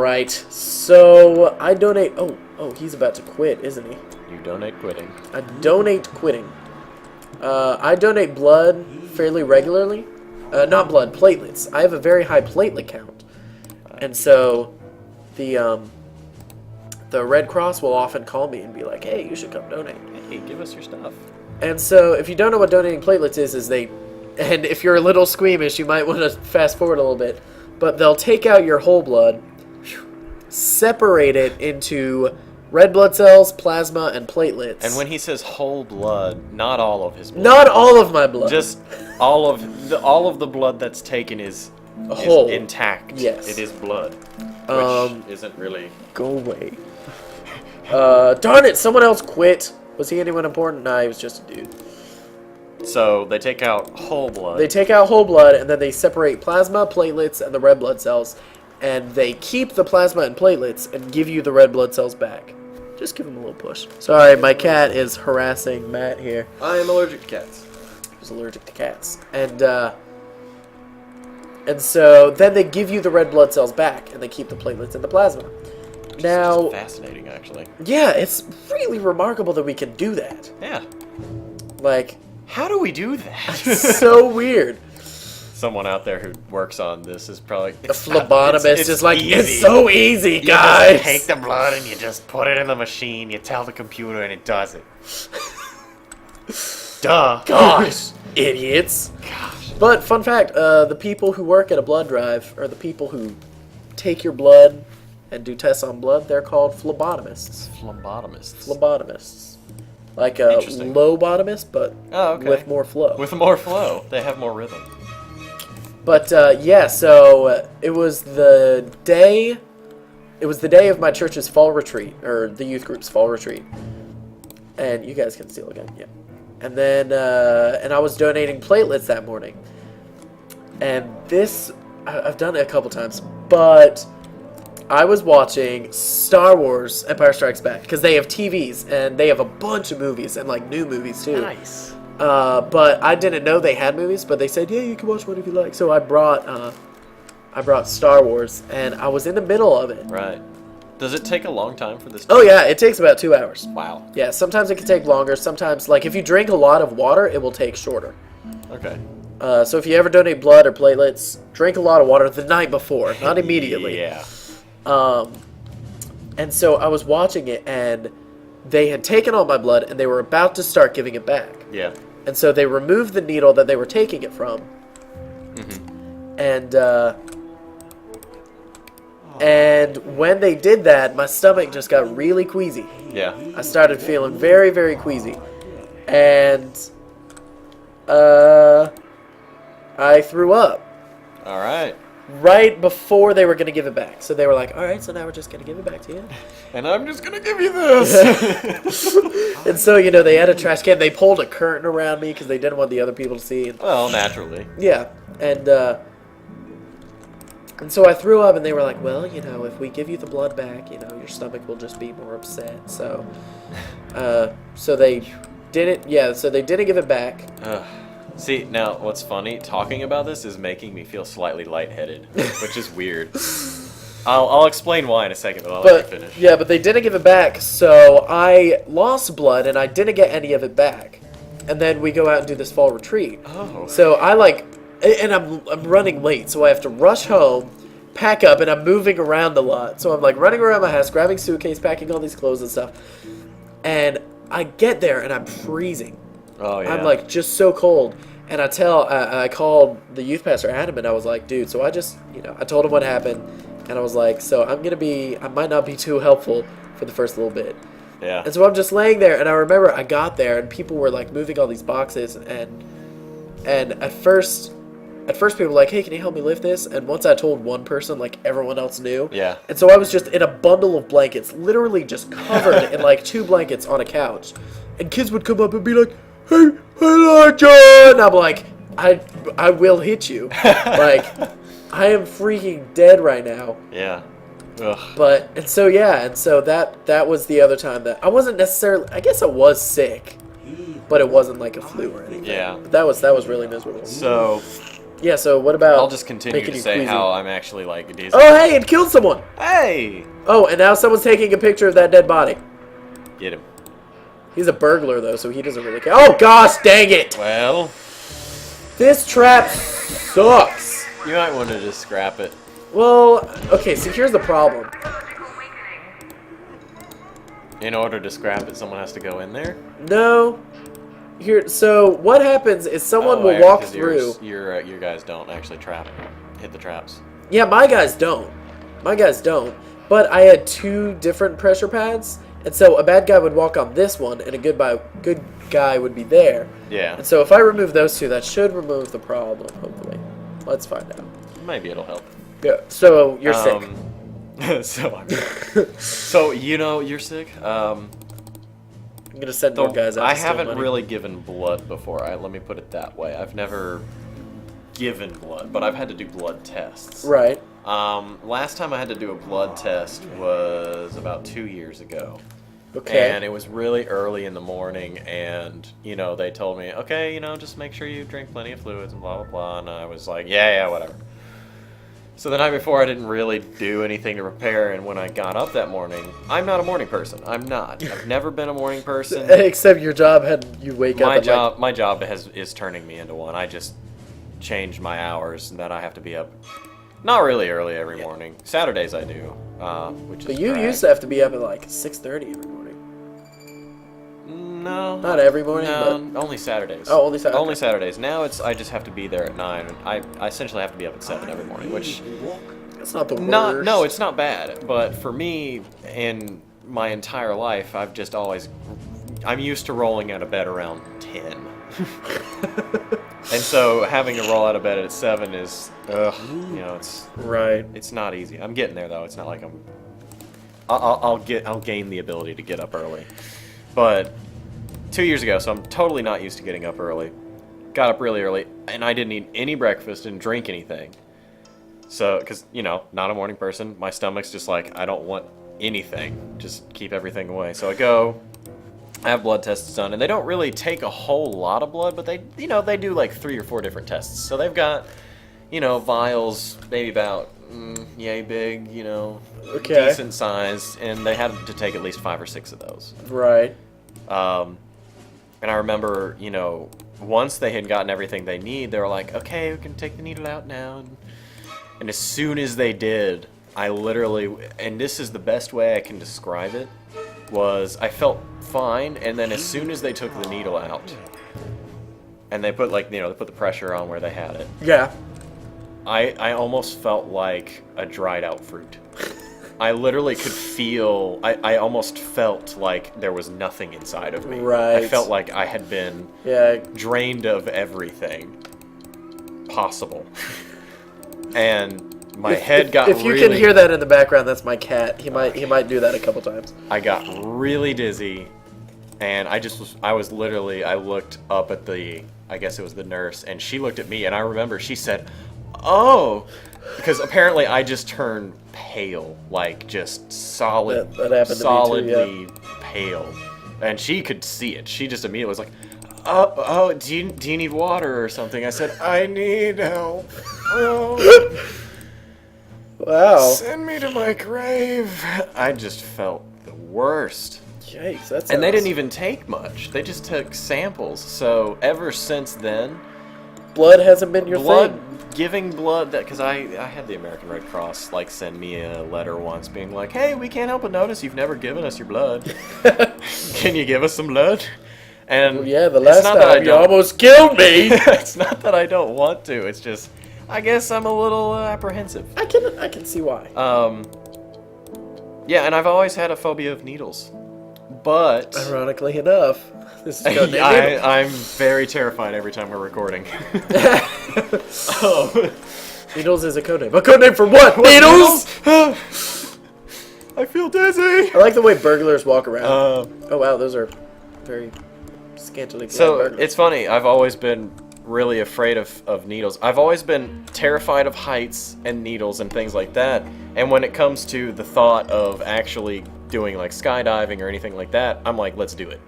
Right, so I donate... Oh, he's about to quit, isn't he? You donate quitting. I donate quitting. I donate blood fairly regularly. Not blood, platelets. I have a very high platelet count. And so the Red Cross will often call me and be like, hey, you should come donate. Hey, give us your stuff. And so if you don't know what donating platelets is they... And if you're a little squeamish, you might want to fast forward a little bit. But they'll take out your whole blood, separate it into red blood cells, plasma, and platelets. And when he says whole blood, not all of his blood. Not all of my blood. Just all of the blood that's taken is whole. intact. Yes. It is blood. Which isn't really... Go away. Darn it, someone else quit. Was he anyone important? Nah, he was just a dude. So they take out whole blood. They take out whole blood, and then they separate plasma, platelets, and the red blood cells. And they keep the plasma and platelets and give you the red blood cells back. Just give him a little push. Sorry, my cat is harassing Matt here. I am allergic to cats. He's allergic to cats. And so then they give you the red blood cells back, and they keep the platelets and the plasma. Now, fascinating, actually. Yeah, it's really remarkable that we can do that. Yeah. Like, how do we do that? It's so weird. Someone out there who works on this is probably... The phlebotomist is like, easy. It's so easy, you guys! Just take the blood and you just put it in the machine, you tell the computer and it does it. Duh. Gosh, idiots. Gosh. But, fun fact, the people who work at a blood drive, or the people who take your blood and do tests on blood, they're called phlebotomists. Phlebotomists. Phlebotomists. Like a lobotomist, but with more flow. With more flow. They have more rhythm. But, yeah, so it was the day of my church's fall retreat, or the youth group's fall retreat. And you guys can steal again, yeah. And then, and I was donating platelets that morning. And this, I've done it a couple times, but I was watching Star Wars Empire Strikes Back, because they have TVs, and they have a bunch of movies, and, like, new movies, too. Nice. But I didn't know they had movies, but they said, yeah, you can watch one if you like. So I brought Star Wars, and I was in the middle of it. Right. Does it take a long time for this? Oh, yeah, it takes about 2 hours. Wow. Yeah, sometimes it can take longer. Sometimes, like, if you drink a lot of water, it will take shorter. Okay. So if you ever donate blood or platelets, drink a lot of water the night before, not immediately. Yeah. And so I was watching it, and they had taken all my blood, and they were about to start giving it back. Yeah. And so they removed the needle that they were taking it from. Mm-hmm. And when they did that, my stomach just got really queasy. Yeah. I started feeling very, very queasy. And I threw up. All right. Right before they were going to give it back. So they were like, all right, so now we're just going to give it back to you. And I'm just going to give you this. And so, you know, they had a trash can. They pulled a curtain around me because they didn't want the other people to see. Well, naturally. Yeah. And so I threw up, and they were like, well, you know, if we give you the blood back, you know, your stomach will just be more upset. So, so they didn't give it back. See, now, what's funny, talking about this is making me feel slightly lightheaded, which is weird. I'll explain why in a second, but I'll let you finish. Yeah, but they didn't give it back, so I lost blood, and I didn't get any of it back. And then we go out and do this fall retreat. Oh. So I, like, and I'm running late, so I have to rush home, pack up, and I'm moving around a lot. So I'm, like, running around my house, grabbing suitcase, packing all these clothes and stuff. And I get there, and I'm freezing. Oh, yeah. I'm, like, just so cold. And I called the youth pastor, Adam, and I was like, dude, so I just, you know, I told him what happened. And I was like, so I might not be too helpful for the first little bit. Yeah. And so I'm just laying there, and I remember I got there, and people were, like, moving all these boxes. And at first people were like, hey, can you help me lift this? And once I told one person, like, everyone else knew. Yeah. And so I was just in a bundle of blankets, literally just covered in, like, 2 blankets on a couch. And kids would come up and be like, hey, John! I'm like, I will hit you. Like, I am freaking dead right now. Yeah. Ugh. And so that was the other time that I wasn't necessarily, I guess I was sick, but it wasn't like a flu or anything. Yeah. But that was really miserable. So, Yeah, so what about... I'll just continue making to you say queasy? how I'm actually, like, dizzy. Oh, hey, it killed someone! Hey! Oh, and now someone's taking a picture of that dead body. Get him. He's a burglar, though, so he doesn't really care. Oh, gosh, dang it! Well... This trap sucks. You might want to just scrap it. Well, okay, so here's the problem. In order to scrap it, someone has to go in there? No. Here, so what happens is someone will walk through. Your guys don't actually hit the traps. Yeah, my guys don't. My guys don't. But I had 2 different pressure pads, and so a bad guy would walk on this one, and a good guy would be there. Yeah. And so if I remove those 2, that should remove the problem, hopefully. Let's find out. Maybe it'll help. Yeah. So you're sick. So you know you're sick. I'm gonna send more guys out. I haven't really given blood before. Let me put it that way. I've never given blood, but I've had to do blood tests. Right. Last time I had to do a blood test was about 2 years ago. Okay. And it was really early in the morning, and they told me, okay, just make sure you drink plenty of fluids and blah blah blah. And I was like, yeah, whatever. So the night before, I didn't really do anything to prepare, and when I got up that morning, I'm not a morning person. I'm not. I've never been a morning person. Except your job had you wake up. My job is turning me into one. I just changed my hours, and that I have to be up. Not really early every morning. Saturdays I do, which is. But you used to have to be up at like 6:30 every morning. No. Not every morning. No, but... only Saturdays. Oh, only Saturdays. Only Saturdays. Now I just have to be there at 9. I essentially have to be up at 7 every morning, which. That's not the worst. No, it's not bad. But for me, in my entire life, I'm used to rolling out of bed around 10. And so having to roll out of bed at 7 is, it's right. It's not easy. I'm getting there though. It's not like I'll gain the ability to get up early. But 2 years ago, so I'm totally not used to getting up early. Got up really early, and I didn't eat any breakfast, didn't drink anything. So, because not a morning person, my stomach's just like, I don't want anything. Just keep everything away. So I go. I have blood tests done, and they don't really take a whole lot of blood, but they do like 3 or 4 different tests. So they've got, vials maybe about yay big, okay, decent size, and they had to take at least 5 or 6 of those. Right. And I remember, once they had gotten everything they need, they were like, okay, we can take the needle out now. And as soon as they did, I literally, and this is the best way I can describe it, was I felt fine, and then as soon as they took the needle out, and they put they put the pressure on where they had it. Yeah. I almost felt like a dried out fruit. I literally could feel, I almost felt like there was nothing inside of me. Right. I felt like I had been drained of everything possible. And my head got If you really, can hear that in the background, that's my cat. He might do that a couple times. I got really dizzy, and I looked up at I guess it was the nurse, and she looked at me, and I remember she said, oh, because apparently I just turned pale, like just solidly pale, and she could see it. She just immediately was like, oh, do you need water or something? I said, I need help. Oh. Wow. Send me to my grave. I just felt the worst. Yikes, that's. And they didn't even take much. They just took samples. So ever since then, blood hasn't been your thing. Giving blood, because I had the American Red Cross send me a letter once being like, hey, we can't help but notice you've never given us your blood. Can you give us some blood? And well, yeah, the last time you almost killed me. It's not that I don't want to. It's just, I guess I'm a little apprehensive. I can see why. Yeah, and I've always had a phobia of needles. But ironically enough, this is Codename. I'm very terrified every time we're recording. Needles is a codename. A codename for what? Needles? I feel dizzy. I like the way burglars walk around. Oh wow, those are very scantily clad burglars. It's funny. I've always been really afraid of needles. I've always been terrified of heights and needles and things like that. And when it comes to the thought of actually doing skydiving or anything like that, I'm like, let's do it.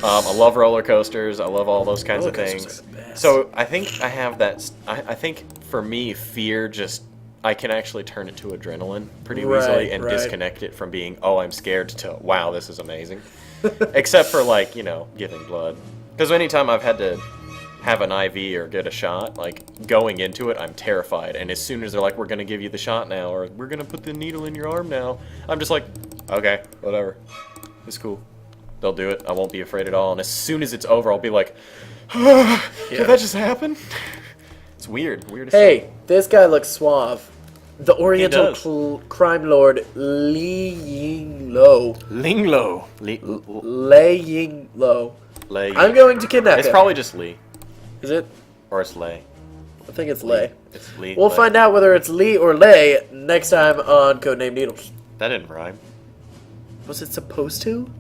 I love roller coasters. I love all those kinds of Roller coasters things. are the best. So I think I have that. I think for me, fear just I can actually turn it to adrenaline pretty easily and right. disconnect it from being I'm scared to wow, this is amazing. Except for like giving blood, because anytime I've had to have an IV or get a shot, like going into it, I'm terrified. And as soon as they're like, we're gonna give you the shot now, or we're gonna put the needle in your arm now, I'm just like, okay, whatever, it's cool. They'll do it. I won't be afraid at all. And as soon as it's over, I'll be like, did that just happen? It's weird. Weird as Hey, fuck. this guy looks suave. The Oriental does. crime lord Li Ying-lo. Linglo. Lei Ying-lo. Lei. I'm going to kidnap It's him. probably just Lee. Is it? Or it's Lei. I think it's Lei. It's Lee. We'll Lei. find out whether it's Lee or Lei next time on Codename Needles. That didn't rhyme. Was it supposed to?